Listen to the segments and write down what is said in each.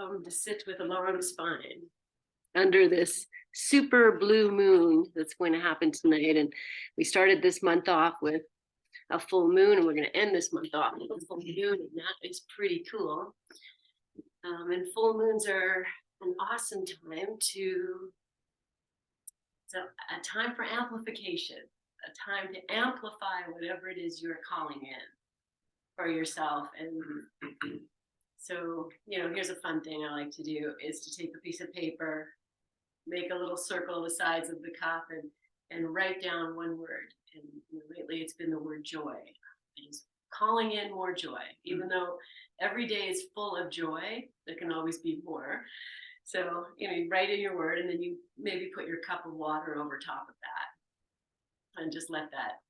welcome to sit with a long spine under this super blue moon that's going to happen tonight. And we started this month off with a full moon, and we're going to end this month off with a full moon, and that is pretty cool. And full moons are an awesome time a time for amplification, a time to amplify whatever it is you're calling in for yourself. And so, here's a fun thing I like to do is to take a piece of paper, make a little circle the sides of the cup, and write down one word. And lately it's been the word joy. Just calling in more joy, even though every day is full of joy, there can always be more. So, you write in your word, and then you maybe put your cup of water over top of that and just let that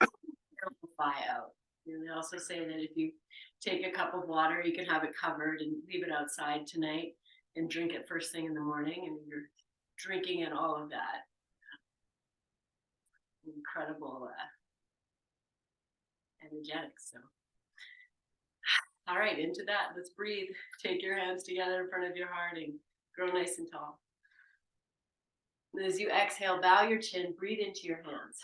amplify out. And they also say that if you take a cup of water, you can have it covered and leave it outside tonight and drink it first thing in the morning, and you're drinking in all of that incredible energetics. So, all right, into that. Let's breathe. Take your hands together in front of your heart and grow nice and tall. And as you exhale, bow your chin, breathe into your hands.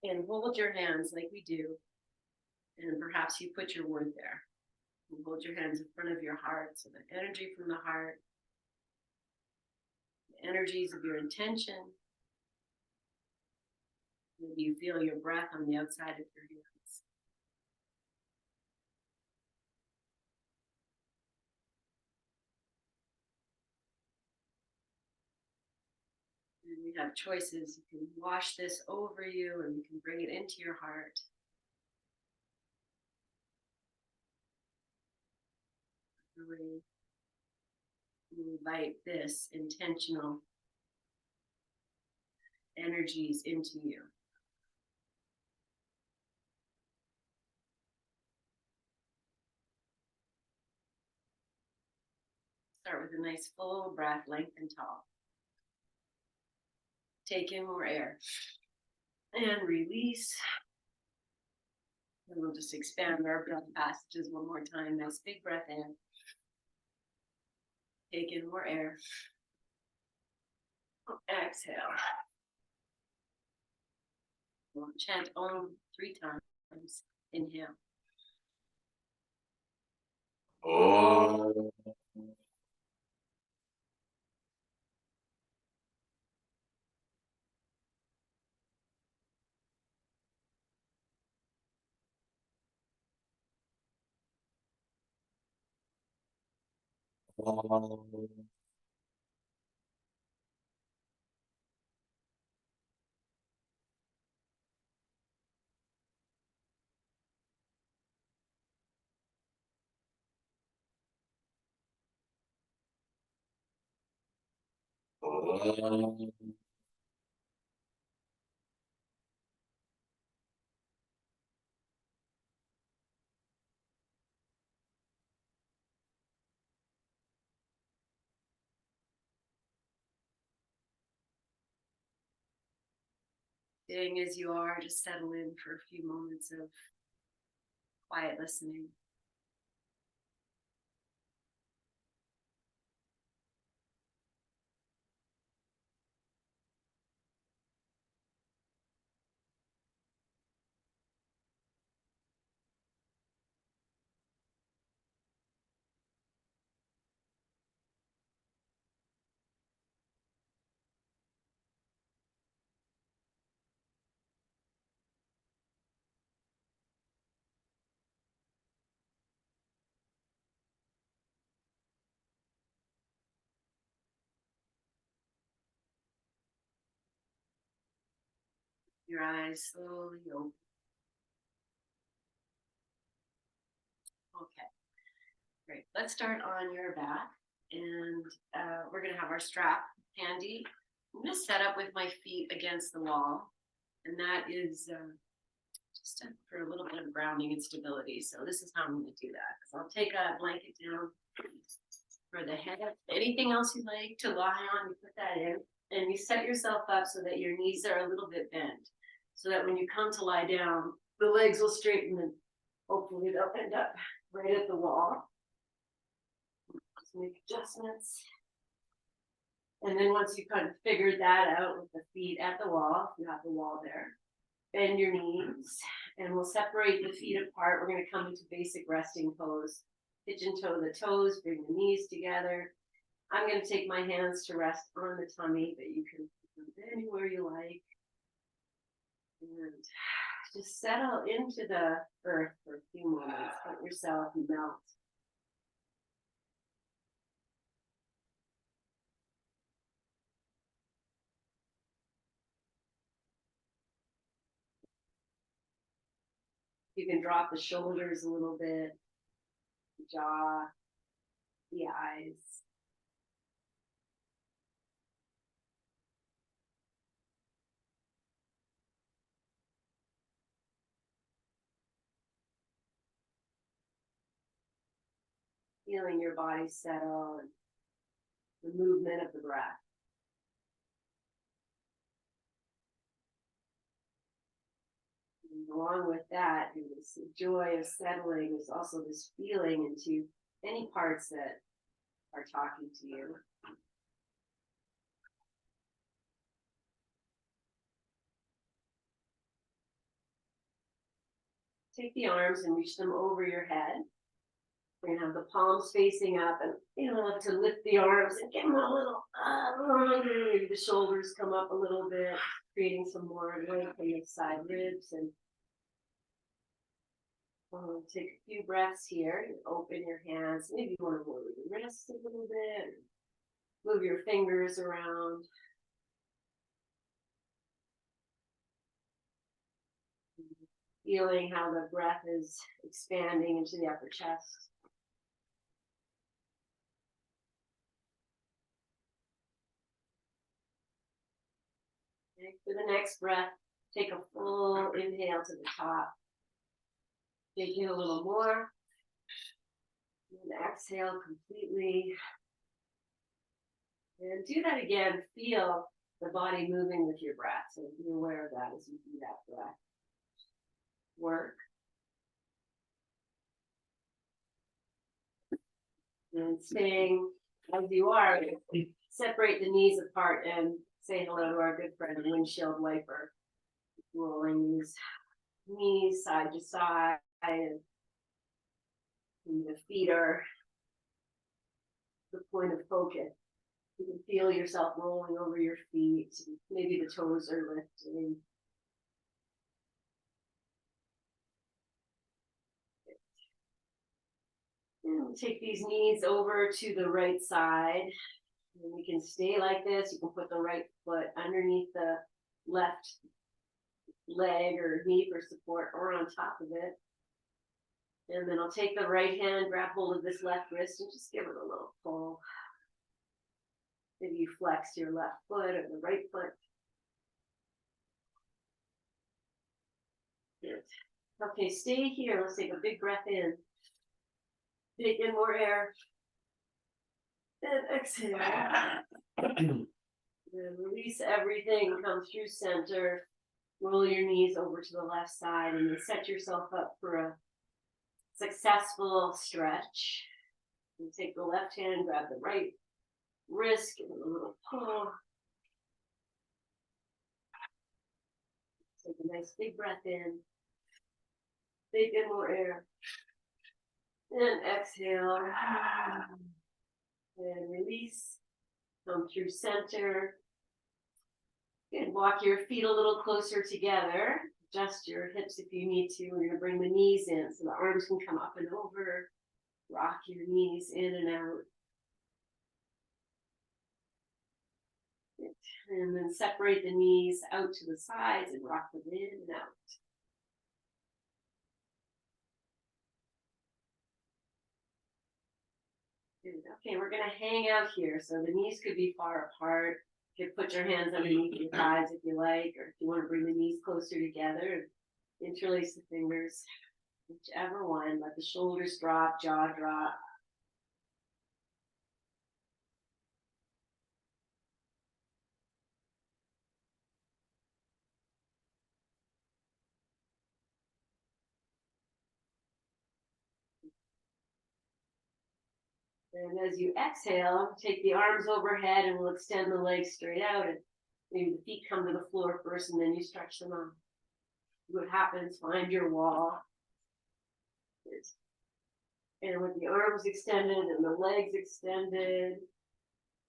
And hold your hands like we do. And perhaps you put your word there. And hold your hands in front of your heart, so the energy from the heart, the energies of your intention. Maybe you feel your breath on the outside of your hands. And we have choices. You can wash this over you, and you can bring it into your heart. Really invite this intentional energies into you. Start with a nice full breath, lengthen tall. Take in more air and release. And we'll just expand our breath passages one more time. Nice big breath in. Take in more air. Exhale. We'll chant Om 3 times. Inhale. Om. Sitting as you are, just settle in for a few moments of quiet listening. Your eyes slowly open. Okay, great. Let's start on your back, and we're going to have our strap handy. I'm going to set up with my feet against the wall, and that is just for a little bit of grounding and stability. So this is how I'm going to do that. So I'll take a blanket down for the head. Anything else you'd like to lie on, you put that in, and you set yourself up so that your knees are a little bit bent, so that when you come to lie down, the legs will straighten, and hopefully they'll end up right at the wall. make adjustments. And then once you kind of figured that out with the feet at the wall, you have the wall there, bend your knees, and we'll separate the feet apart. We're going to come into basic resting pose. Pigeon toe the toes, bring the knees together. I'm going to take my hands to rest on the tummy, but you can put them anywhere you like. And just settle into the earth for a few moments. Let yourself melt. You can drop the shoulders a little bit, the jaw, the eyes. Feeling your body settle and the movement of the breath. And along with that, this joy of settling is also this feeling into any parts that are talking to you. Take the arms and reach them over your head. We're going to have the palms facing up, and you know, love to lift the arms and get them a little maybe the shoulders come up a little bit, creating some more lengthening of side ribs. And take a few breaths here and open your hands. Maybe you want to lower your wrists a little bit, move your fingers around. Feeling how the breath is expanding into the upper chest. Okay, for the next breath, take a full inhale to the top. Take in a little more. And exhale completely. And do that again. Feel the body moving with your breath. So be aware of that as you do that breath. Work. And staying as you are, separate the knees apart and say hello to our good friend, windshield wiper. Rolling these knees side to side, and the feet are the point of focus. You can feel yourself rolling over your feet. Maybe the toes are lifting. And take these knees over to the right side. And we can stay like this. You can put the right foot underneath the left leg or knee for support, or on top of it. And then I'll take the right hand, grab hold of this left wrist, and just give it a little pull. Maybe you flex your left foot or the right foot. Good. Okay, stay here. Let's take a big breath in. Take in more air. And exhale. And release everything. Come through center. Roll your knees over to the left side, and then set yourself up for a successful stretch. And take the left hand, grab the right wrist, give it a little pull. Take a nice big breath in. Take in more air. And exhale. And release. Come through center. And walk your feet a little closer together. Adjust your hips if you need to. We're going to bring the knees in so the arms can come up and over. Rock your knees in and out. And then separate the knees out to the sides and rock them in and out. Okay, we're going to hang out here. So the knees could be far apart. You could put your hands underneath your thighs if you like, or if you want to bring the knees closer together, interlace the fingers, whichever one. Let the shoulders drop, jaw drop. And as you exhale, take the arms overhead and we'll extend the legs straight out. And maybe the feet come to the floor first and then you stretch them out. What happens, find your wall. And with the arms extended and the legs extended,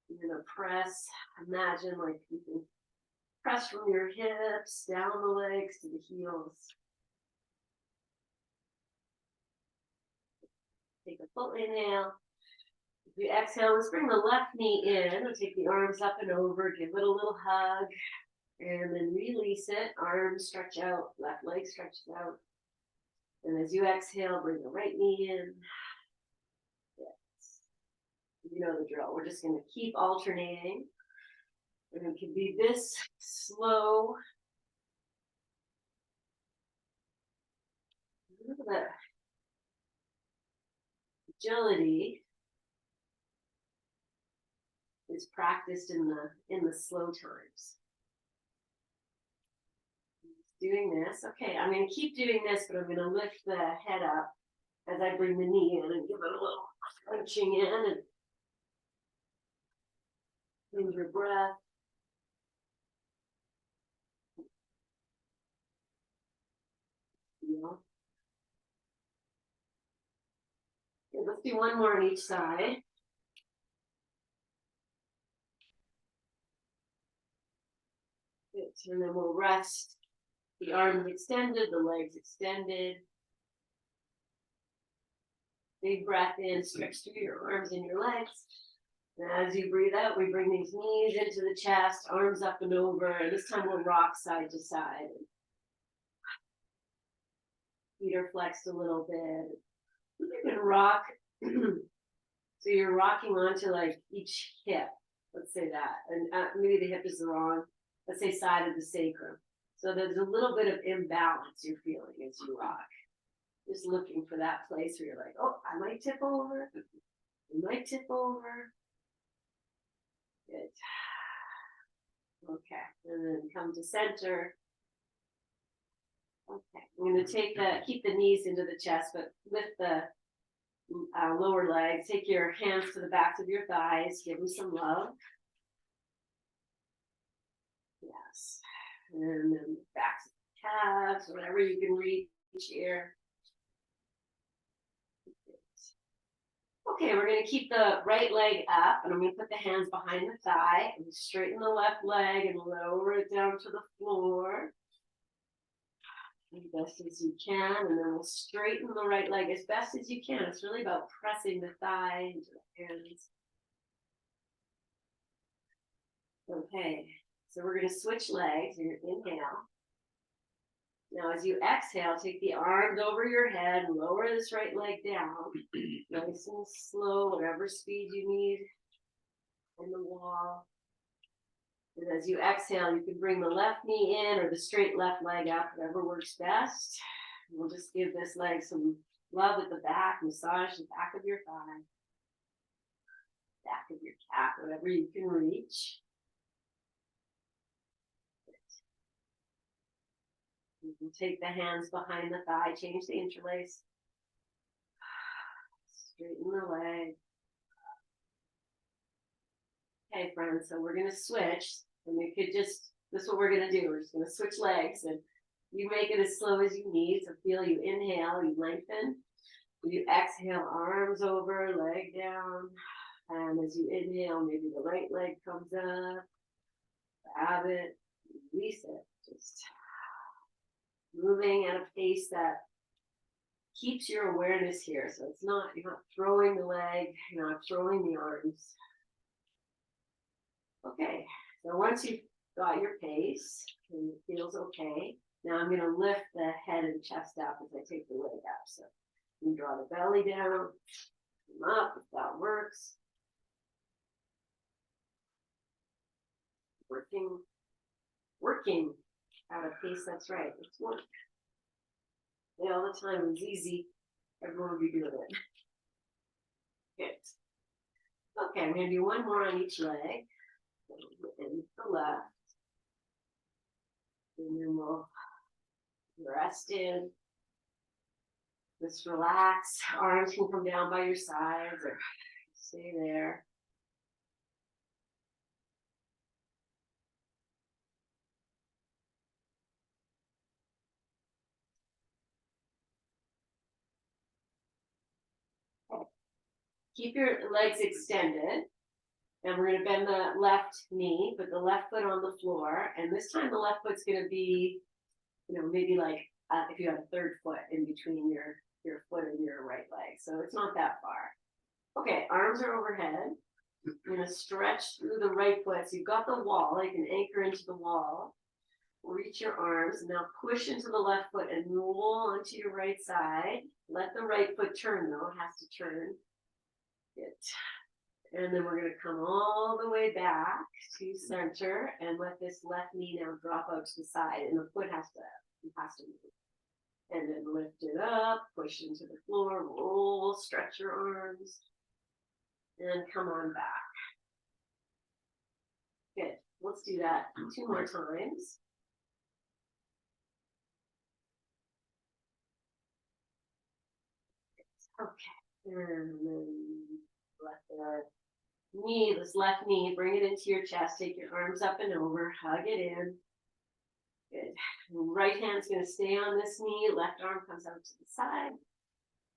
you're gonna press, imagine like you can press from your hips, down the legs to the heels. Take a full inhale. If you exhale, let's bring the left knee in. We'll take the arms up and over, give it a little hug, and then release it. Arms stretch out, left leg stretches out. And as you exhale, bring the right knee in. Yes. You know the drill. We're just going to keep alternating. And it can be this slow. Look at that agility is practiced in the slow times. Doing this. Okay, I'm going to keep doing this, but I'm going to lift the head up as I bring the knee in and give it a little crunching in and use your breath. Feel. Okay, let's do one more on each side. Good. And then we'll rest. The arms extended, the legs extended. Big breath in, stretch through your arms and your legs. And as you breathe out, we bring these knees into the chest, arms up and over. And this time we'll rock side to side. Feet are flexed a little bit. You can rock. So you're rocking onto like each hip. Let's say that. And maybe the hip is the wrong, let's say side of the sacrum. So there's a little bit of imbalance you're feeling as you rock. Just looking for that place where you're like, oh, I might tip over. I might tip over. Good. Okay. And then come to center. Okay. I'm going to keep the knees into the chest, but lift the lower legs. Take your hands to the backs of your thighs. Give them some love. Yes. And then backs of the calves, whatever you can reach here. Okay, we're going to keep the right leg up, and I'm going to put the hands behind the thigh and straighten the left leg and lower it down to the floor as best as you can, and then we'll straighten the right leg as best as you can. It's really about pressing the thigh into the hands. Okay, so we're going to switch legs. You're going to inhale. Now, as you exhale, take the arms over your head, lower this right leg down, nice and slow, whatever speed you need in the wall. And as you exhale, you can bring the left knee in or the straight left leg up, whatever works best. We'll just give this leg some love at the back, massage the back of your thigh, back of your calf, whatever you can reach. You can take the hands behind the thigh, change the interlace. Straighten the leg. Okay, friends, so we're going to switch. And we could just, this is what we're going to do. We're just going to switch legs. And you make it as slow as you need. So feel you inhale, you lengthen. You exhale, arms over, leg down. And as you inhale, maybe the right leg comes up. Grab it, release it. Just moving at a pace that keeps your awareness here. So it's not, you're not throwing the leg, you're not throwing the arms. Okay, so once you've got your pace and it feels okay, now I'm going to lift the head and chest up as I take the leg up. So you draw the belly down, come up if that works. Working at a pace that's right. Let's work. Yeah, all the time is easy. Everyone will be doing it. Good. Okay, I'm going to do one more on each leg. And the left. And then we'll rest in. Just relax. Arms can come down by your sides or Stay there. Keep your legs extended. And we're going to bend the left knee, put the left foot on the floor. And this time the left foot's going to be, maybe like if you have a third foot in between your foot and your right leg. So it's not that far. Okay, arms are overhead. You're going to stretch through the right foot. So you've got the wall. You can anchor into the wall. Reach your arms. Now push into the left foot and roll onto your right side. Let the right foot turn, though. It has to turn. Good. And then we're going to come all the way back to center and let this left knee now drop out to the side. And the foot has to move. And then lift it up, push into the floor, roll, stretch your arms, and come on back. Good. Let's do that 2 more times. Okay. And then this left knee, bring it into your chest, take your arms up and over, hug it in. Good. Right hand's going to stay on this knee, left arm comes out to the side.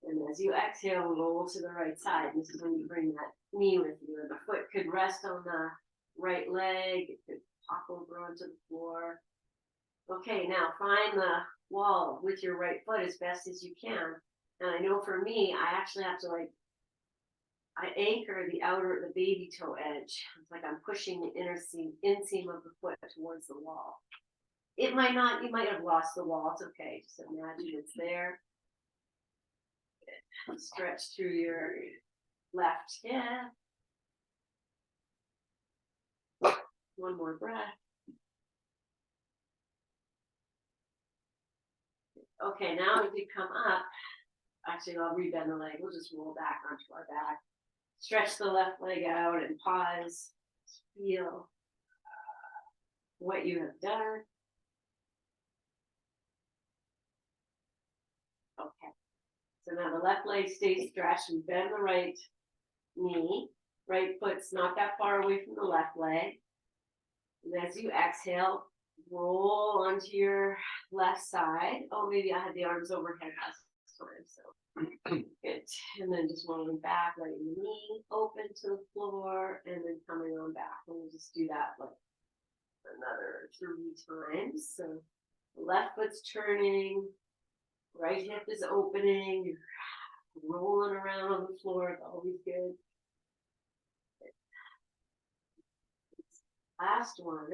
And as you exhale, roll to the right side. This is when you bring that knee with you. And the foot could rest on the right leg, it could pop over onto the floor. Okay, now find the wall with your right foot as best as you can. And I know for me, I actually have to I anchor the baby toe edge. It's like I'm pushing the inseam of the foot towards the wall. It might not, you might have lost the wall. It's okay. Just imagine it's there. Stretch through your left hip. One more breath. Okay, now as we come up, actually I'll rebend the leg. We'll just roll back onto our back. Stretch the left leg out and pause. Feel what you have done. Okay. So now the left leg stays stretched and bend the right knee. Right foot's not that far away from the left leg. And as you exhale, roll onto your left side. Oh, maybe I had the arms overhead last time, so good. And then just rolling back, letting the knee open to the floor, and then coming on back. And we'll just do that like another 3 times. So the left foot's turning, right hip is opening, you're rolling around on the floor. It's always good. Last one.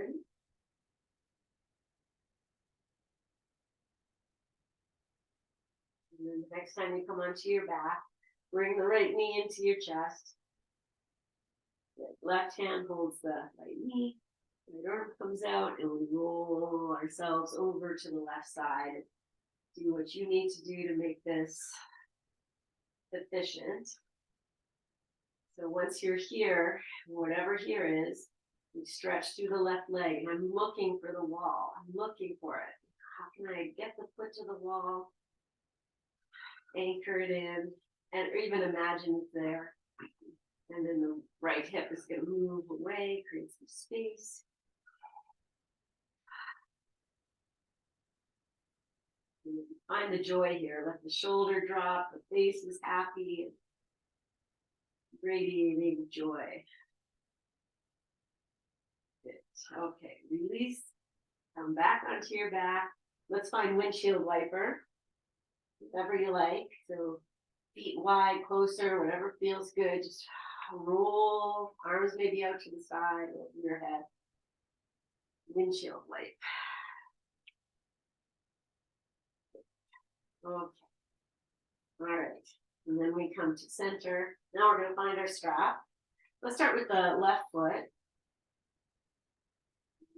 And then the next time you come onto your back, bring the right knee into your chest. The left hand holds the right knee. Right arm comes out, and we roll ourselves over to the left side. Do what you need to do to make this efficient. So once you're here, whatever here is, you stretch through the left leg, and I'm looking for the wall. I'm looking for it. How can I get the foot to the wall? Anchor it in, and even imagine it's there. And then the right hip is going to move away, create some space. Find the joy here. Let the shoulder drop, the face is happy, radiating joy. Good. Okay, release. Come back onto your back. Let's find windshield wiper. Whatever you like. So feet wide, closer, whatever feels good. Just roll. Arms maybe out to the side, over your head. Windshield wipe. Okay. All right. And then we come to center. Now we're going to find our strap. Let's start with the left foot.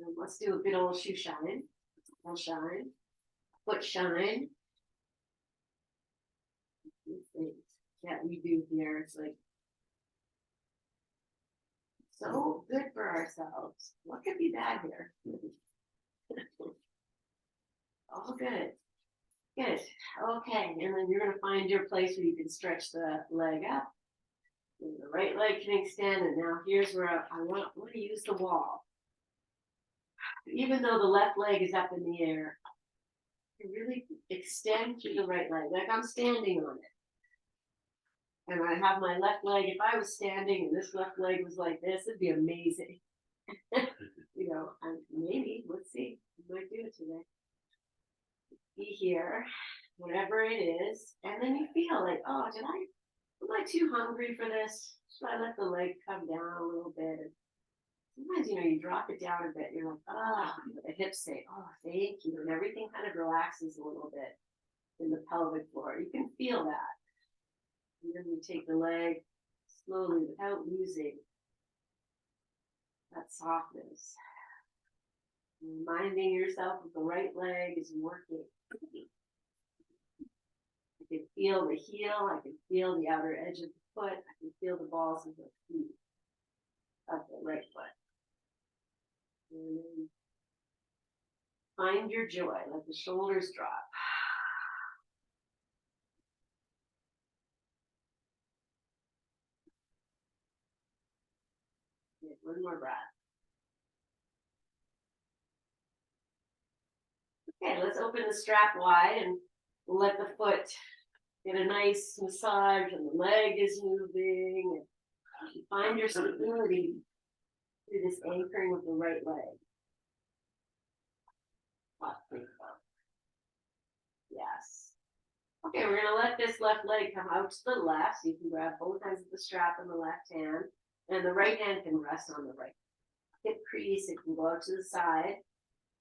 And let's do a good old shoe shine. Full shine. Foot shine. These things that we do here. It's like so good for ourselves. What could be bad here? All good. Good. Okay. And then you're going to find your place where you can stretch the leg up. And the right leg can extend, and now here's where I want to use the wall. Even though the left leg is up in the air, you really extend through the right leg, like I'm standing on it. And I have my left leg, if I was standing and this left leg was like this, it'd be amazing. You know, maybe, let's see, I might do it today. Be here, whatever it is, and then you feel like, oh, am I too hungry for this? Should I let the leg come down a little bit? Sometimes, you drop it down a bit, you're like, the hips say, oh, thank you, and everything kind of relaxes a little bit in the pelvic floor. You can feel that. And then you take the leg slowly without losing that softness. Reminding yourself that the right leg is working. I can feel the heel, I can feel the outer edge of the foot, I can feel the balls of the feet of the right foot. And then find your joy, let the shoulders drop. Get one more breath. Okay, let's open the strap wide and let the foot get a nice massage, and the leg is moving. And find your stability through this anchoring of the right leg. Yes. Okay, we're going to let this left leg come out to the left, so you can grab both ends of the strap in the left hand, and the right hand can rest on the right hip crease. It can go out to the side.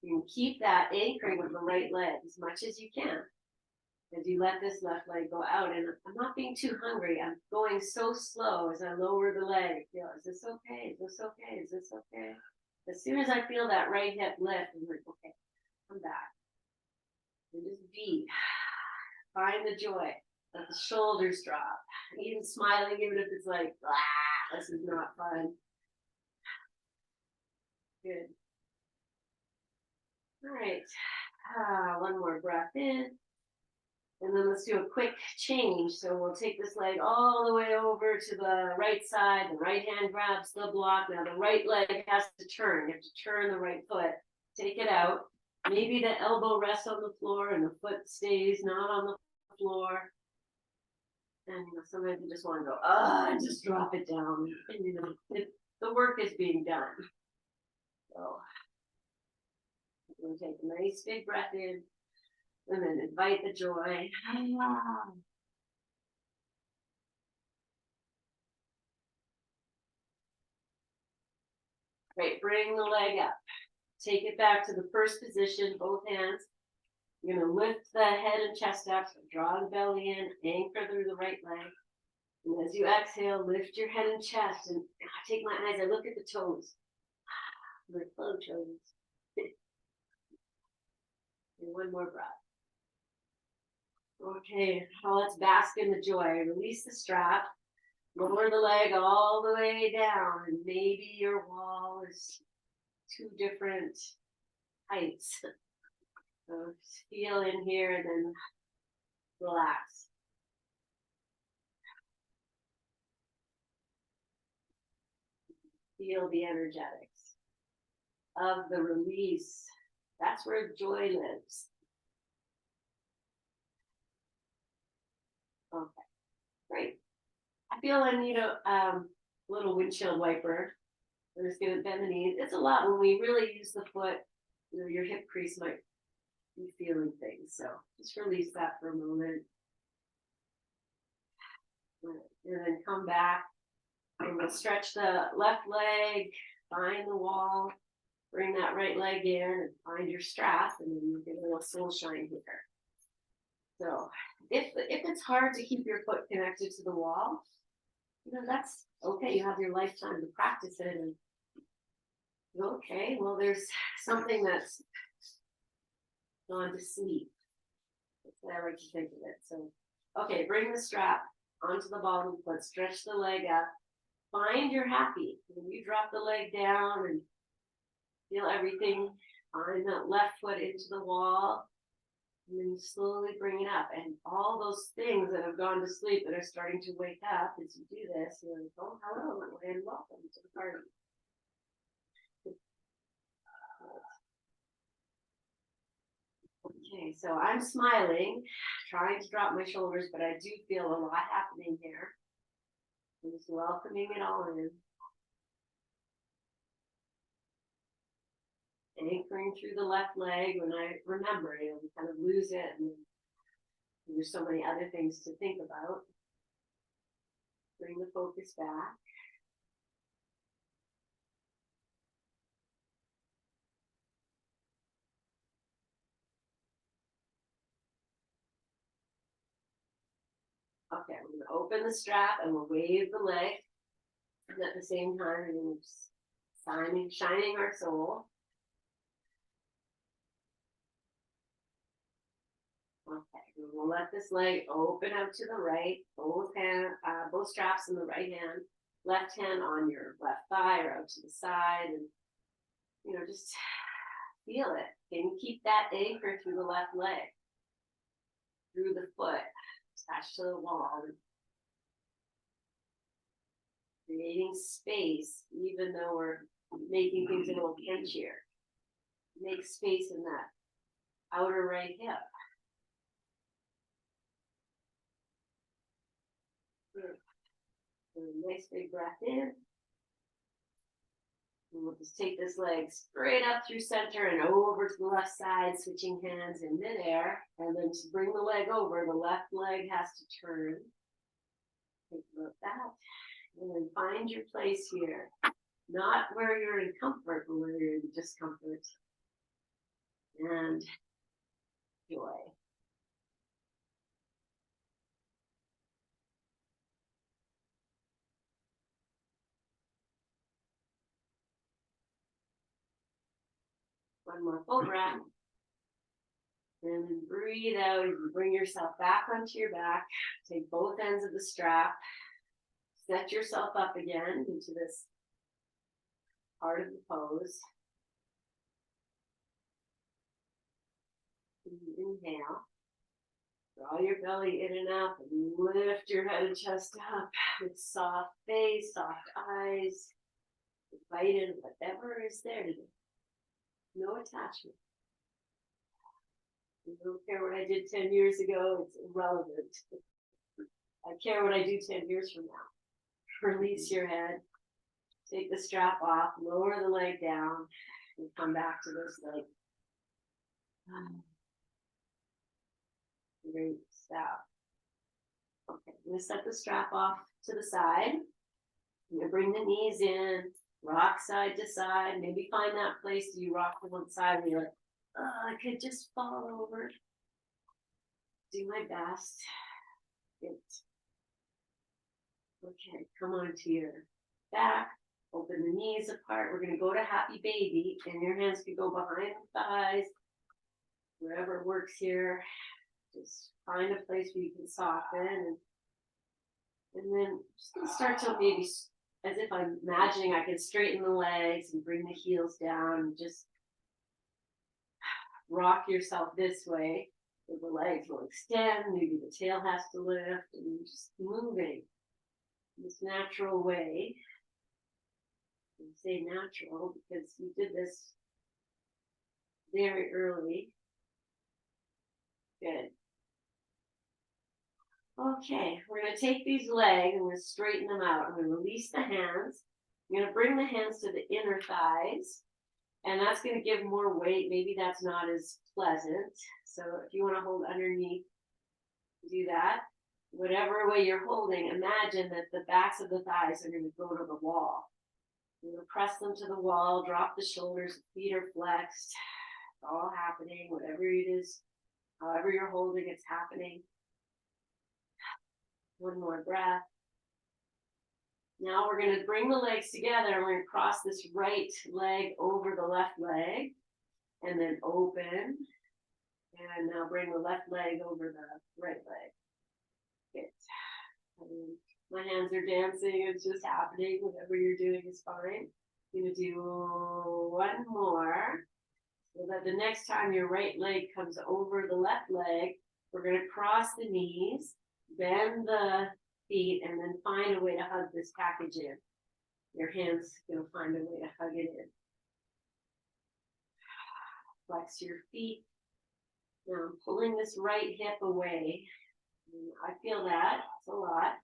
You can keep that anchoring of the right leg as much as you can as you let this left leg go out. And I'm not being too hungry. I'm going so slow as I lower the leg. Is this okay? Is this okay? Is this okay? As soon as I feel that right hip lift, I'm like, okay, come back. And just be. Find the joy. Let the shoulders drop. Even smiling, even if it's like, this is not fun. Good. All right. One more breath in. And then let's do a quick change. So we'll take this leg all the way over to the right side. The right hand grabs the block. Now the right leg has to turn. You have to turn the right foot. Take it out. Maybe the elbow rests on the floor and the foot stays not on the floor. And sometimes you just want to go, and just drop it down. And the work is being done. So we'll take a nice big breath in. And then invite the joy. Great, bring the leg up. Take it back to the first position, both hands. You're going to lift the head and chest up, so draw the belly in, anchor through the right leg. And as you exhale, lift your head and chest. And I take my eyes, I look at the toes. My flow toes. And one more breath. Okay, now let's bask in the joy. Release the strap. Lower the leg all the way down. And maybe your wall is 2 different heights. So feel in here and then relax. Feel the energetics of the release. That's where joy lives. Okay, great. I feel I need a little windshield wiper. I'm just going to bend the knees. It's a lot when we really use the foot. Your hip crease might be feeling things. So just release that for a moment. And then come back. And we'll stretch the left leg, find the wall, bring that right leg in, and find your strap, and then you get a little soul shine here. So if it's hard to keep your foot connected to the wall, that's okay. You have your lifetime to practice it. And okay, well, there's something that's gone to sleep. That's what I like to think of it. So, okay, bring the strap onto the ball of the foot, stretch the leg up. Find you're happy. When you drop the leg down and feel everything, find that left foot into the wall. And then you slowly bring it up. And all those things that have gone to sleep that are starting to wake up as you do this, you're like, oh, hello, and welcome to the party. Okay, so I'm smiling, trying to drop my shoulders, but I do feel a lot happening here. I'm just welcoming it all in. Anchoring through the left leg when I remember, we kind of lose it, and there's so many other things to think about. Bring the focus back. Okay, we're going to open the strap and we'll wave the leg. And at the same time, we're going to shining our soul. Okay, we'll let this leg open out to the right, both straps in the right hand, left hand on your left thigh or out to the side, and just feel it. Can you keep that anchor through the left leg, through the foot, attached to the wall, creating space, even though we're making things a little pinchier. Make space in that outer right hip. A nice big breath in. And we'll just take this leg straight up through center and over to the left side, switching hands in midair. And then to bring the leg over, the left leg has to turn. Think about that. And then find your place here. Not where you're in comfort, but where you're in discomfort. And joy. One more full breath. And then breathe out. You bring yourself back onto your back. Take both ends of the strap. Set yourself up again into this part of the pose. Inhale. Draw your belly in and up and lift your head and chest up with soft face, soft eyes. Invite in whatever is there today. No attachment. I don't care what I did 10 years ago, it's irrelevant. I care what I do 10 years from now. Release your head. Take the strap off, lower the leg down, and come back to this leg. Great stuff. Okay, I'm going to set the strap off to the side. I'm going to bring the knees in, rock side to side. Maybe find that place you rock to one side and you're like, oh, I could just fall over. Do my best. Good. Okay, come on to your back. Open the knees apart. We're going to go to happy baby, and your hands can go behind the thighs, wherever works here. Just find a place where you can soften, and then just gonna start to maybe, as if I'm imagining I can straighten the legs and bring the heels down, and just rock yourself this way. So the legs will extend, maybe the tail has to lift, and just moving in this natural way. I say natural because you did this very early. Good. Okay, we're going to take these legs and we're going to straighten them out. I'm going to release the hands. I'm going to bring the hands to the inner thighs, and that's going to give more weight. Maybe that's not as pleasant. So if you want to hold underneath, do that. Whatever way you're holding, imagine that the backs of the thighs are going to go to the wall. You're going to press them to the wall, drop the shoulders, feet are flexed. It's all happening, whatever it is, however you're holding, it's happening. One more breath. Now we're going to bring the legs together and we're going to cross this right leg over the left leg and then open. And now bring the left leg over the right leg. Good. My hands are dancing. It's just happening. Whatever you're doing is fine. I'm going to do one more. So that the next time your right leg comes over the left leg, we're going to cross the knees, bend the feet, and then find a way to hug this package in. Your hands going to find a way to hug it in. Flex your feet. Now I'm pulling this right hip away. I feel that. It's a lot.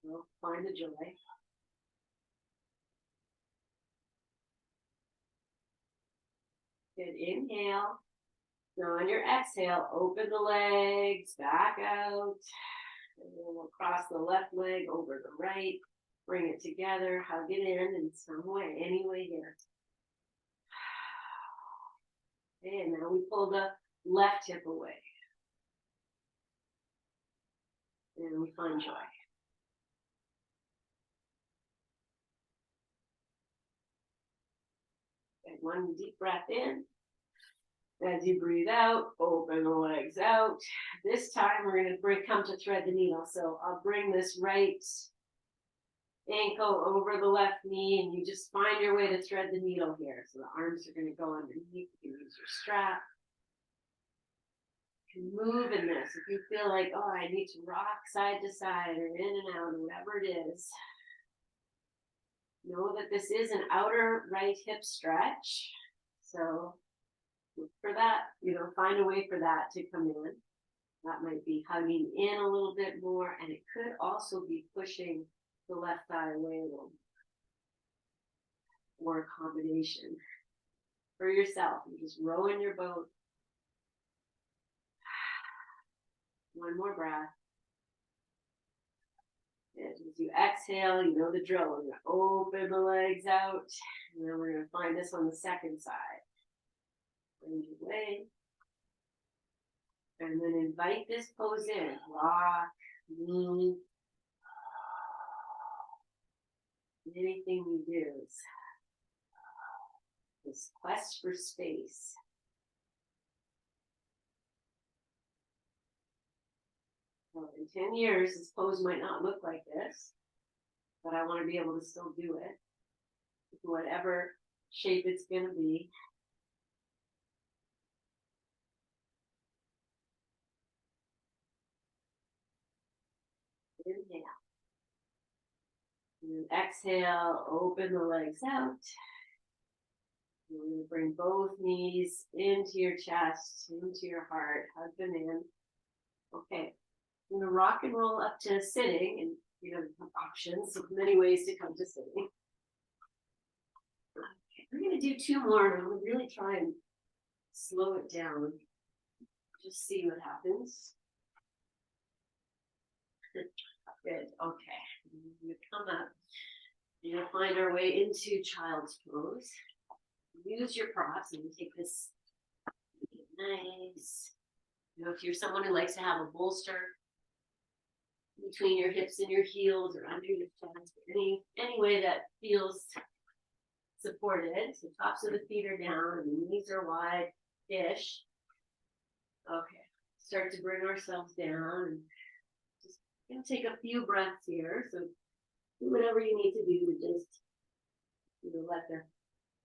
So find the joy. Good. Inhale. Now on your exhale, open the legs, back out. And then we'll cross the left leg over the right. Bring it together, hug it in some way, any way here. And now we pull the left hip away. And we find joy. And one deep breath in. As you breathe out, open the legs out. This time we're going to come to thread the needle. So I'll bring this right ankle over the left knee, and you just find your way to thread the needle here. So the arms are going to go underneath. You can use your strap. You can move in this. If you feel like, oh, I need to rock side to side or in and out or whatever it is, know that this is an outer right hip stretch. So look for that, find a way for that to come in. That might be hugging in a little bit more, and it could also be pushing the left thigh away a little more. Or a combination. For yourself, you just row in your boat. One more breath. And as you exhale, you know the drill. We're going to open the legs out, and then we're going to find this on the second side. Bring it away. And then invite this pose in. Rock, move. Anything you do is this quest for space. Well, in 10 years, this pose might not look like this, but I want to be able to still do it, whatever shape it's going to be. Inhale. And then exhale, open the legs out. You're going to bring both knees into your chest, into your heart, hug them in. Okay, I'm going to rock and roll up to sitting, and you have options, so many ways to come to sitting. Okay, we're going to do two more, and I'm going to really try and slow it down. Just see what happens. Good, okay. We're going to come up. We're going to find our way into child's pose. Use your props and take this nice. If you're someone who likes to have a bolster between your hips and your heels or under your chest, any way that feels supported. So tops of the feet are down and the knees are wide-ish. Okay, start to bring ourselves down and just gonna take a few breaths here. So do whatever you need to do to just let the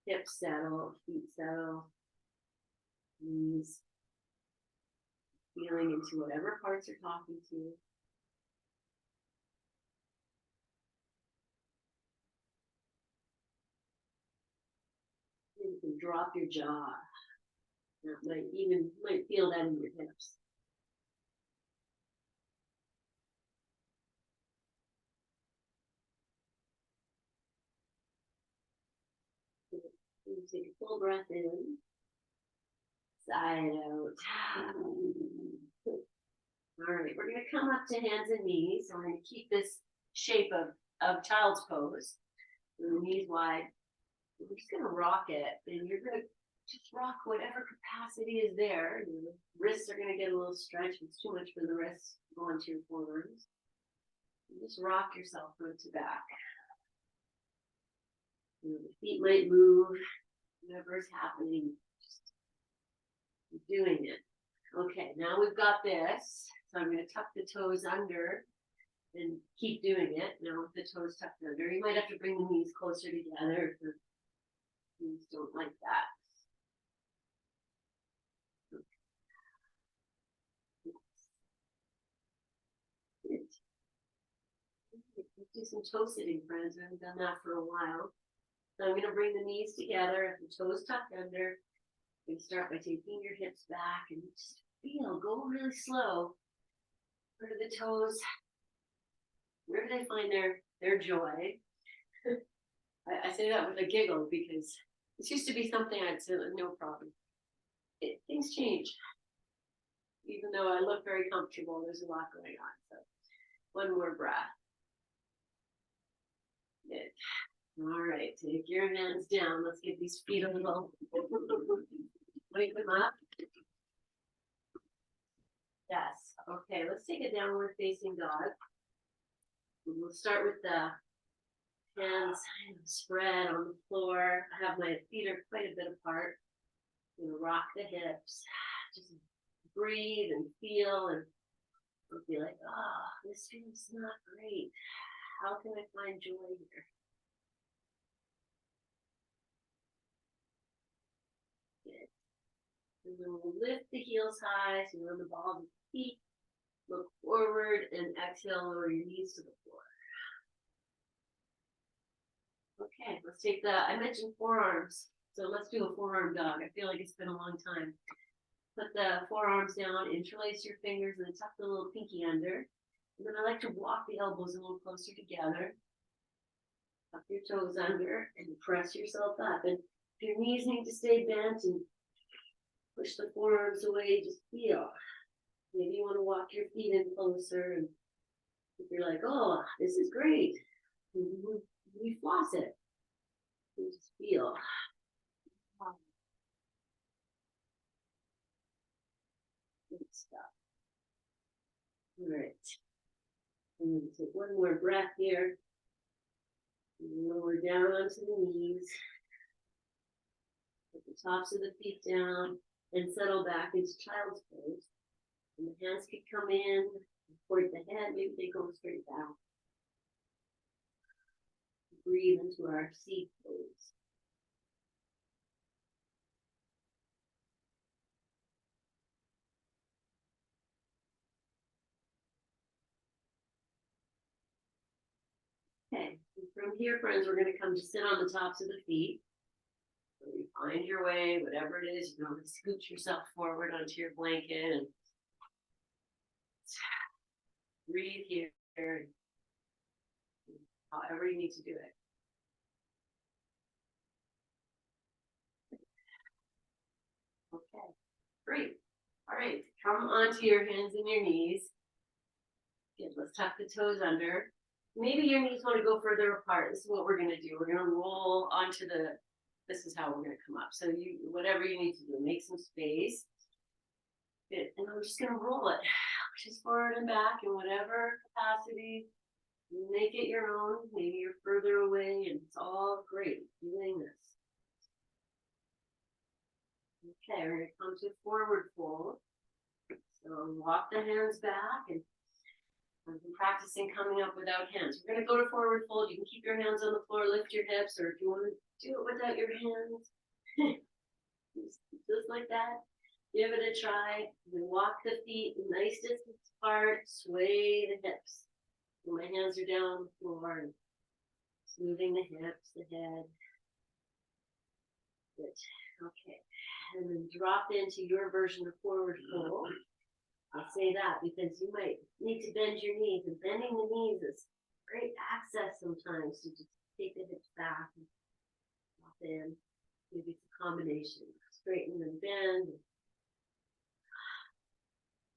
hips settle, feet settle, knees feeling into whatever parts you're talking to. You can drop your jaw. That might feel that in your hips. You take a full breath in, sigh it out. All right, we're going to come up to hands and knees. So we're going to keep this shape of child's pose. And the knees wide. We're just going to rock it, and you're going to just rock whatever capacity is there. Your wrists are going to get a little stretched. It's too much for the wrists. Go onto your forearms. And just rock yourself front to back. The feet might move. Whatever's happening, just doing it. Okay, now we've got this. So I'm going to tuck the toes under and keep doing it. Now with the toes tucked under, you might have to bring the knees closer together if the knees don't like that. Let's do some toe sitting, friends. I haven't done that for a while. So I'm going to bring the knees together, the toes tucked under. You can start by taking your hips back and just feel, go really slow. Where do the toes, where do they find their joy? I say that with a giggle because this used to be something I'd say, no problem. Things change. Even though I look very comfortable, there's a lot going on. So one more breath. Good. All right, take your hands down. Let's get these feet a little, wake them up. Yes, okay, let's take a downward facing dog. We'll start with the hands spread on the floor. I have my feet are quite a bit apart. I'm gonna rock the hips. Just breathe and feel and be like, oh, this feels not great. How can I find joy here? Good. And then we'll lift the heels high, so you're on the ball of the feet. Look forward and exhale, lower your knees to the floor. Okay, let's take I mentioned forearms. So let's do a forearm dog. I feel like it's been a long time. Put the forearms down, interlace your fingers, and then tuck the little pinky under. And then I like to walk the elbows a little closer together. Tuck your toes under and press yourself up. And if your knees need to stay bent and push the forearms away, just feel. Maybe you want to walk your feet in closer. And if you're like, oh, this is great, we floss it. You just feel. Good stuff. All right. I'm going to take one more breath here. Lower down onto the knees. Put the tops of the feet down and settle back into child's pose. And the hands could come in, support the head, maybe they go straight down. Breathe into our seat pose. Okay, and from here, friends, we're going to come to sit on the tops of the feet. So you find your way, whatever it is, you can always scoot yourself forward onto your blanket and breathe here, however you need to do it. Okay, great. All right, come onto your hands and your knees. Good, let's tuck the toes under. Maybe your knees want to go further apart. This is what we're going to do. We're going to roll onto this is how we're going to come up. So whatever you need to do, make some space. Good, and I'm just going to roll it. Just forward and back in whatever capacity. Make it your own. Maybe you're further away and it's all great doing this. Okay, we're going to come to forward fold. So walk the hands back and I've been practicing coming up without hands. We're going to go to forward fold. You can keep your hands on the floor, lift your hips, or if you want to do it without your hands, just like that. Give it a try. Then walk the feet nice distance apart, sway the hips. So my hands are down on the floor and smoothing the hips, the head. Good. Okay. And then drop into your version of forward fold. I say that because you might need to bend your knees, and bending the knees is great access sometimes to just take the hips back and drop in. Maybe it's a combination. Straighten and bend.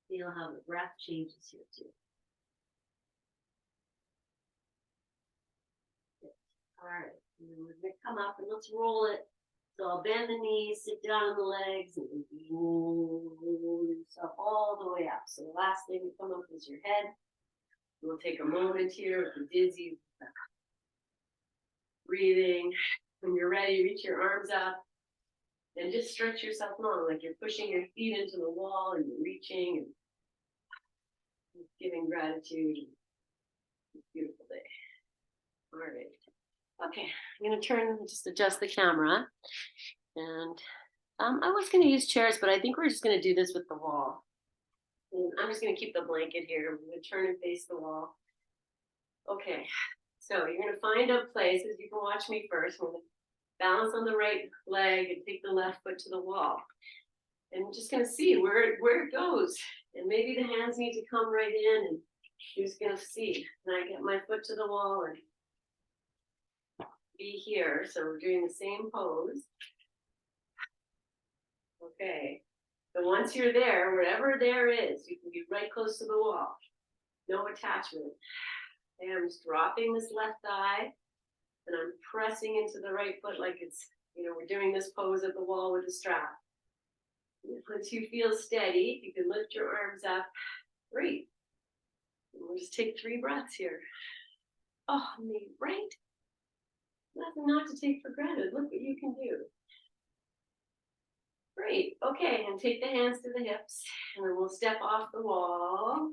Feel how the breath changes here too. Good. All right, and then we're going to come up and let's roll it. So I'll bend the knees, sit down on the legs, and roll yourself all the way up. So the last thing to come up is your head. We'll take a moment here with the dizzy breathing. When you're ready, reach your arms up and just stretch yourself long, like you're pushing your feet into the wall and you're reaching and giving gratitude. Beautiful day. All right. Okay, I'm going to turn and just adjust the camera. And I was going to use chairs, but I think we're just going to do this with the wall. And I'm just going to keep the blanket here. I'm going to turn and face the wall. Okay, so you're gonna find a place, as you can watch me first. I'm gonna balance on the right leg and take the left foot to the wall. And I'm just gonna see where it goes. And maybe the hands need to come right in, and you're just gonna see. And I get my foot to the wall and be here. So we're doing the same pose. Okay. So once you're there, wherever there is, you can be right close to the wall. No attachment. And I'm just dropping this left thigh, and I'm pressing into the right foot like it's, we're doing this pose at the wall with a strap. Once you feel steady, you can lift your arms up. Great. And we'll just take 3 breaths here. Oh, amazing, right? Nothing not to take for granted. Look what you can do. Great. Okay, and take the hands to the hips, and then we'll step off the wall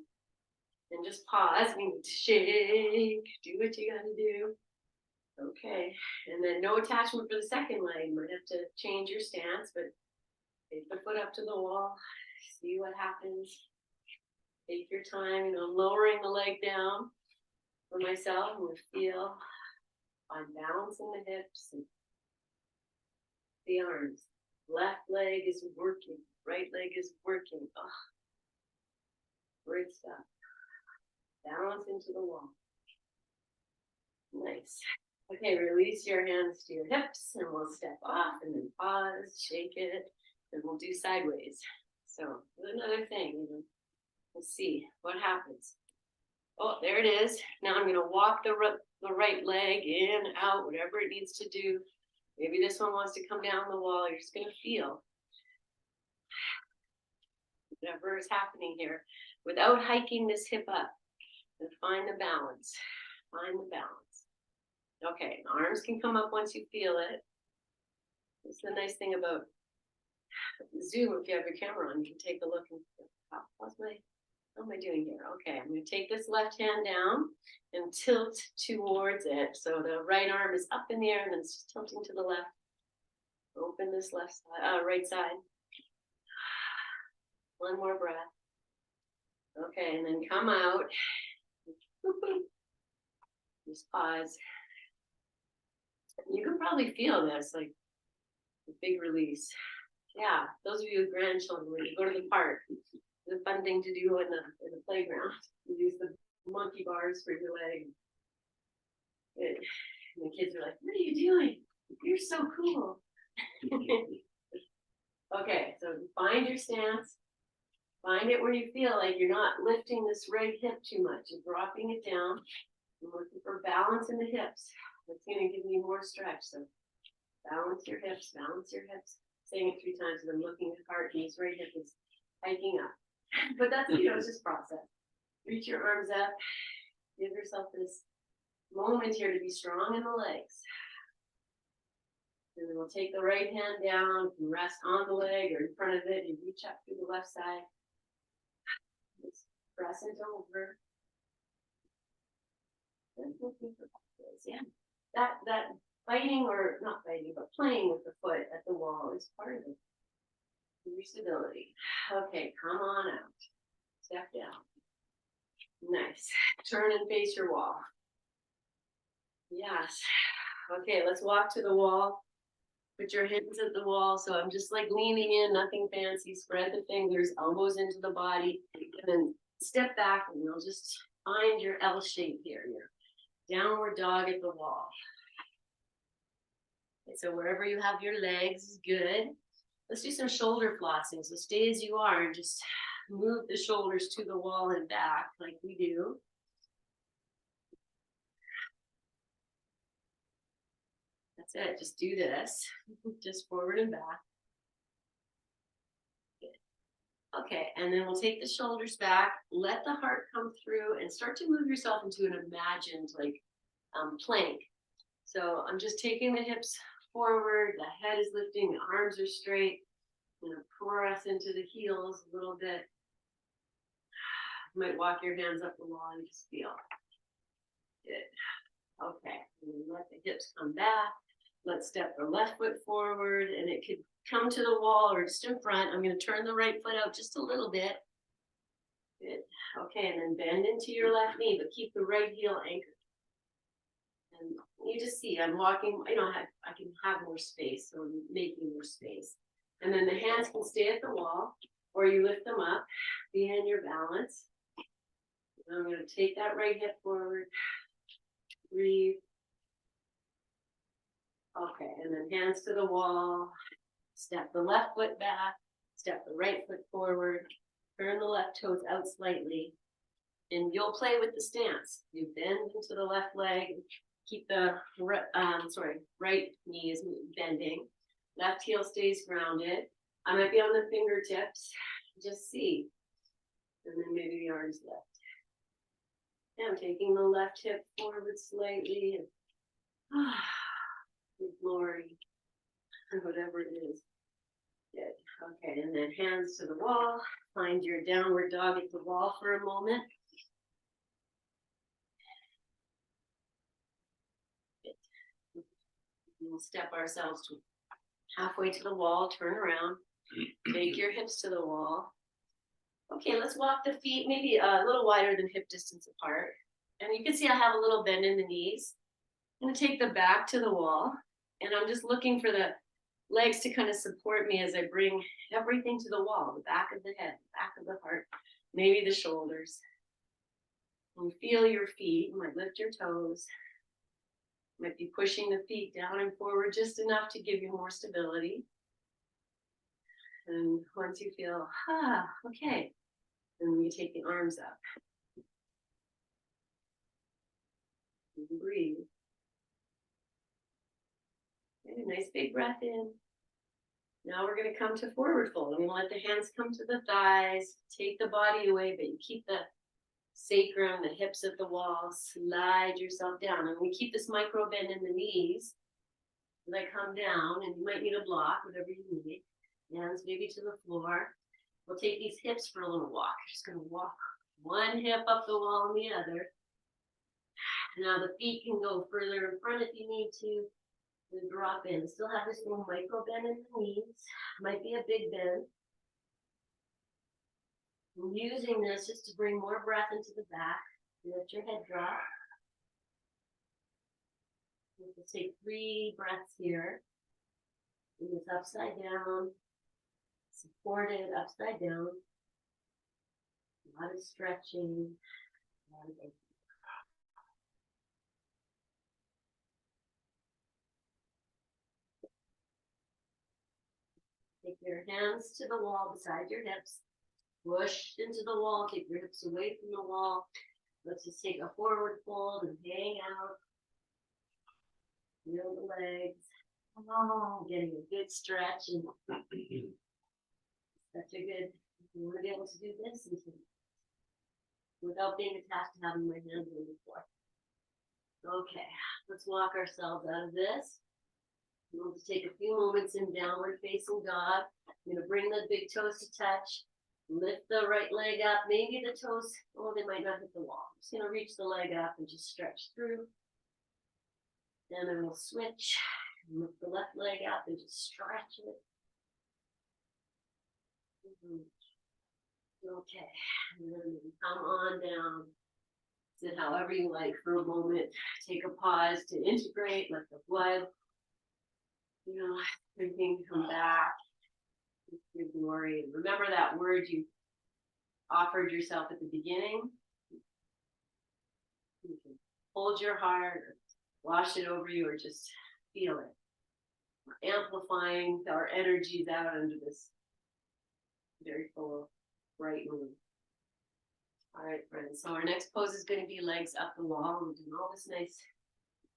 and just pause. We need to shake. Do what you got to do. Okay, and then no attachment for the second leg. You might have to change your stance, but take the foot up to the wall. See what happens. Take your time, lowering the leg down for myself, and we feel I'm balancing the hips and the arms. Left leg is working, right leg is working. Oh, great stuff. Balance into the wall. Nice. Okay, release your hands to your hips, and we'll step off and then pause, shake it, and we'll do sideways. So another thing, we'll see what happens. Oh, there it is. Now I'm going to walk the right leg in, out, whatever it needs to do. Maybe this one wants to come down the wall. You're just going to feel whatever is happening here without hiking this hip up. And find the balance. Find the balance. Okay, arms can come up once you feel it. That's the nice thing about Zoom. If you have your camera on, you can take a look and how am I doing here? Okay, I'm going to take this left hand down and tilt towards it. So the right arm is up in the air and then it's tilting to the left. Open this right side. One more breath. Okay, and then come out. Just pause. You can probably feel this, like a big release. Yeah, those of you with grandchildren, when you go to the park, it's a fun thing to do in the playground. You use the monkey bars for your leg. And the kids are like, "What are you doing? You're so cool." Okay, so find your stance. Find it where you feel like you're not lifting this right hip too much. You're dropping it down. You're looking for balance in the hips. That's going to give you more stretch. So balance your hips, balance your hips. Saying it 3 times, and I'm looking at heart, knees, right hip is hiking up. But that's, it's just process. Reach your arms up. Give yourself this moment here to be strong in the legs. And then we'll take the right hand down and rest on the leg or in front of it. And reach up through the left side. Just press it over. And looking for this. Yeah. That fighting, or not fighting, but playing with the foot at the wall is part of it. Your stability. Okay, come on out. Step down. Nice. Turn and face your wall. Yes. Okay, let's walk to the wall. Put your hands at the wall. So I'm just like leaning in, nothing fancy. Spread the fingers, elbows into the body, and then step back, and you'll just find your L shape here. Your downward dog at the wall. Okay, so wherever you have your legs is good. Let's do some shoulder flossing. So stay as you are and just move the shoulders to the wall and back like we do. That's it. Just do this. Just forward and back. Good. Okay, and then we'll take the shoulders back. Let the heart come through and start to move yourself into an imagined plank. So I'm just taking the hips forward. The head is lifting. The arms are straight. I'm going to press into the heels a little bit. You might walk your hands up the wall and just feel. Good. Okay. And then let the hips come back. Let's step the left foot forward, and it could come to the wall or just in front. I'm going to turn the right foot out just a little bit. Good. Okay, and then bend into your left knee, but keep the right heel anchored. And you just see, I'm walking, I can have more space, so I'm making more space. And then the hands can stay at the wall, or you lift them up, be in your balance. And I'm going to take that right hip forward, breathe. Okay, and then hands to the wall, step the left foot back, step the right foot forward, turn the left toes out slightly, and you'll play with the stance. You bend into the left leg, keep the right knee is bending, left heel stays grounded. I might be on the fingertips, just see, and then maybe the arms lift. And I'm taking the left hip forward slightly, and good glory, and whatever it is. Good. Okay, and then hands to the wall. Find your downward dog at the wall for a moment. Good. We'll step ourselves to halfway to the wall, turn around, take your hips to the wall. Okay, let's walk the feet maybe a little wider than hip distance apart. And you can see I have a little bend in the knees. I'm gonna take the back to the wall, and I'm just looking for the legs to kind of support me as I bring everything to the wall, the back of the head, the back of the heart, maybe the shoulders. And feel your feet. You might lift your toes. You might be pushing the feet down and forward just enough to give you more stability. And once you feel, okay, then you take the arms up. And breathe. Okay, nice big breath in. Now we're going to come to forward fold. I'm going to let the hands come to the thighs. Take the body away, but you keep the sacrum, the hips at the wall. Slide yourself down. And we keep this micro bend in the knees. As I come down, and you might need a block, whatever you need. Hands maybe to the floor. We'll take these hips for a little walk. You're just going to walk one hip up the wall and the other. Now the feet can go further in front if you need to. And drop in. Still have this little micro bend in the knees. Might be a big bend. I'm using this just to bring more breath into the back. Let your head drop. We'll take 3 breaths here. And it's upside down. Supported upside down. A lot of stretching. A lot of take your hands to the wall beside your hips. Push into the wall. Take your hips away from the wall. Let's just take a forward fold and hang out. Feel the legs. Oh, getting a good stretch. And such a good, you want to be able to do this without being attached to having my hands on the floor. Okay, let's walk ourselves out of this. We'll just take a few moments in downward facing dog. I'm going to bring the big toes to touch. Lift the right leg up. Maybe the toes, they might not hit the wall. I'm just going to reach the leg up and just stretch through. Then I will switch. Lift the left leg up and just stretch it. Okay, and then come on down. Sit however you like for a moment. Take a pause to integrate, let the blood, everything come back. Your glory. And remember that word you offered yourself at the beginning. You can hold your heart, or wash it over you, or just feel it. We're amplifying our energies out into this very full, bright room. All right, friends. So our next pose is going to be legs up the wall. We're doing all this nice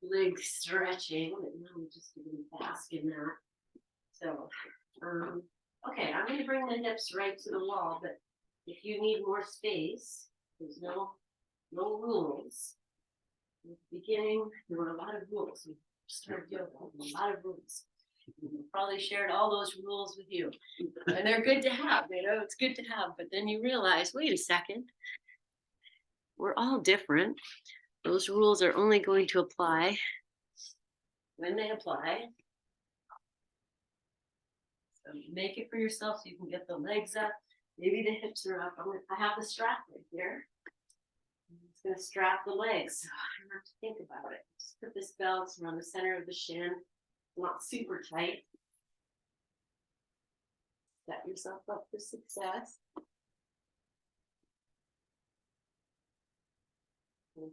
leg stretching, and now we're just going to bask in that. So, okay, I'm going to bring the hips right to the wall, but if you need more space, there's no rules. At the beginning, there were a lot of rules. We started yoga, a lot of rules. We probably shared all those rules with you, and they're good to have. It's good to have. But then you realize, wait a second, we're all different. Those rules are only going to apply when they apply. So make it for yourself so you can get the legs up. Maybe the hips are up. I have the strap right here. It's going to strap the legs, so I don't have to think about it. Just put this belt around the center of the shin, not super tight. Set yourself up for success. Okay.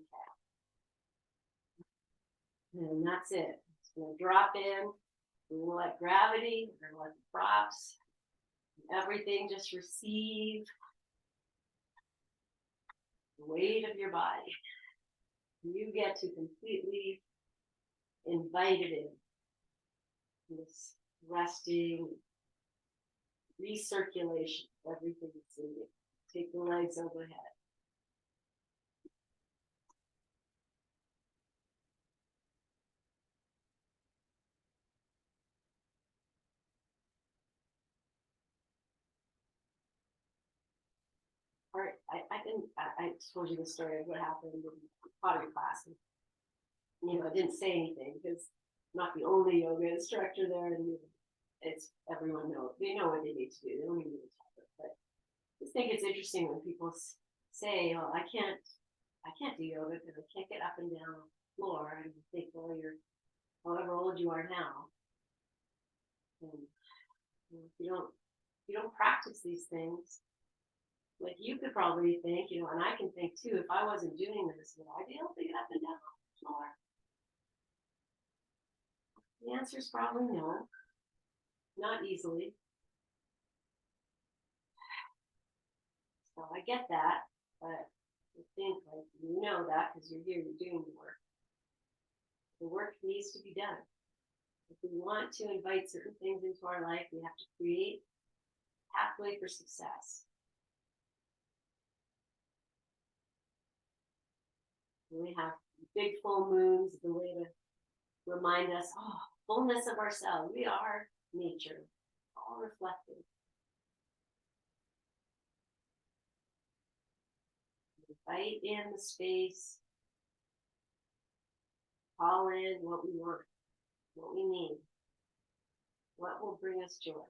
And that's it. It's going to drop in. We're going to let gravity, we're going to let the props, everything just receive the weight of your body. You get to completely invite it in. This resting, recirculation, everything that's in you. Take the legs overhead. All right, I told you the story of what happened in pottery class. And, I didn't say anything because I'm not the only yoga instructor there, and it's everyone they know what they need to do. They don't even need to talk about it. But I just think it's interesting when people say, "Oh, I can't do yoga because I can't get up and down the floor." And you think, well, you're however old you are now, and if you don't practice these things, like you could probably think, and I can think too, if I wasn't doing this, would I be able to get up and down the floor? The answer is probably no, not easily. So I get that, but I think that because you're here, you're doing the work. The work needs to be done. If we want to invite certain things into our life, we have to create a pathway for success. We have big full moons, the way to remind us, fullness of ourselves. We are nature, all reflected. Invite in the space, call in what we want, what we need, what will bring us joy.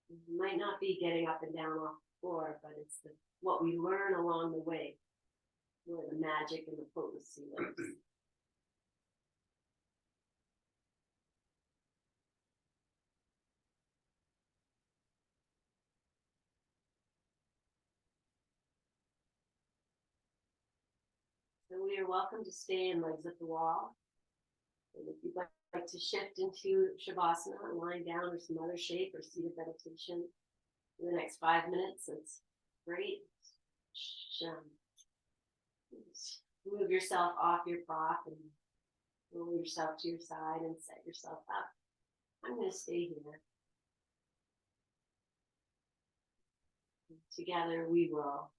It might not be getting up and down off the floor, but it's what we learn along the way, where the magic and the potency lives. So we are welcome to stay in legs at the wall. And if you'd like to shift into Shavasana, lying down or some other shape or seated meditation for the next 5 minutes, that's great. Move yourself off your prop and roll yourself to your side and set yourself up. I'm going to stay here. Together we will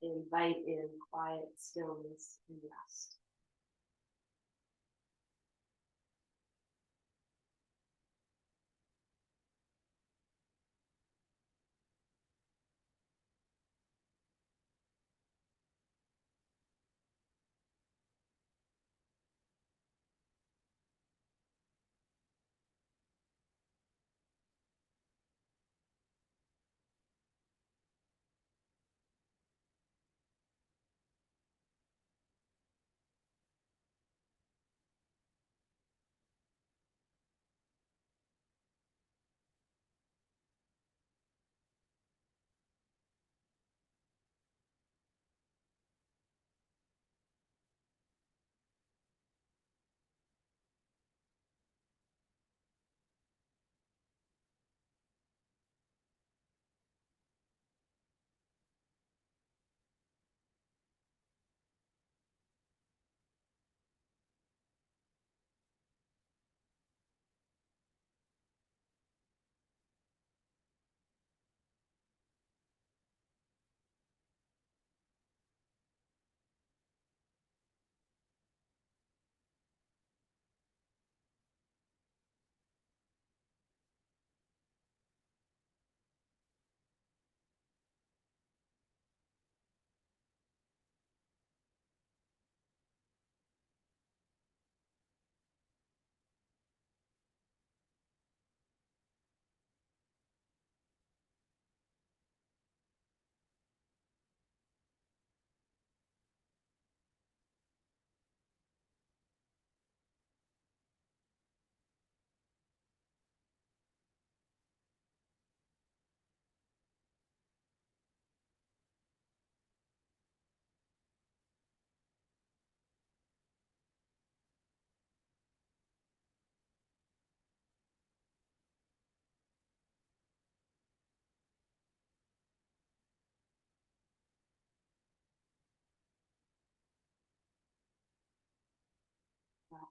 invite in quiet stillness and rest.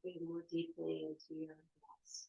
Breathe more deeply into your breaths.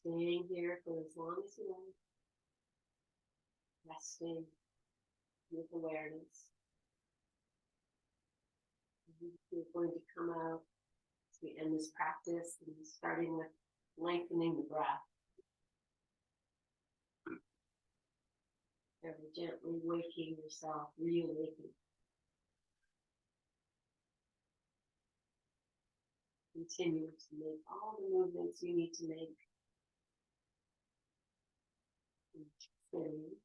Staying here for as long as you want, resting with awareness. We're going to come out as we end this practice, and starting with lengthening the breath. Very gently waking yourself, reawakening. Continue to make all the movements you need to make. Sitting.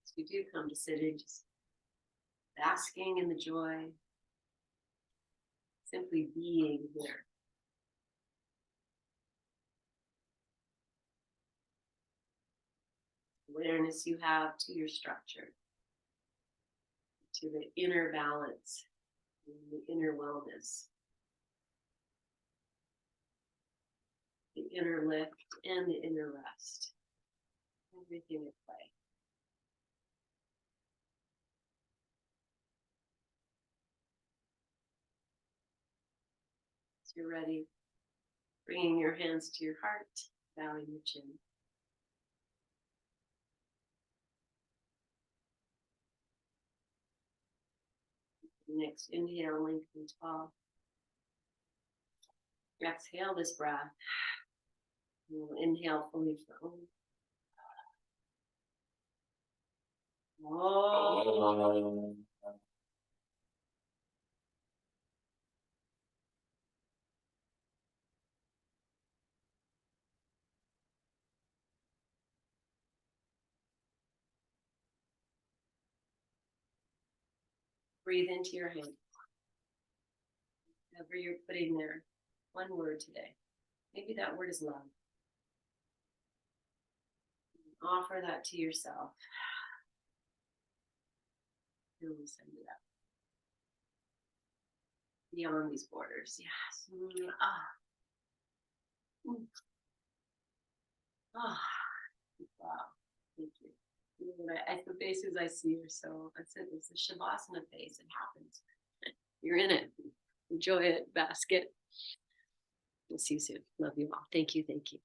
As we do come to sitting, just basking in the joy, simply being here. Awareness you have to your structure, to the inner balance, and the inner wellness, the inner lift and the inner rest. Everything at play. As you're ready, bringing your hands to your heart, bowing your chin. Next inhale, lengthen tall. Exhale this breath. We'll inhale fully forward. Oh. Breathe into your hand. Whatever you're putting there, one word today. Maybe that word is love. Offer that to yourself. And we'll send it up. Beyond these borders. Yes. Oh. Wow. Thank you. The faces I see are so, that's it. It's a Shavasana face. It happens. You're in it. Enjoy it. Bask it. We'll see you soon. Love you all. Thank you. Thank you.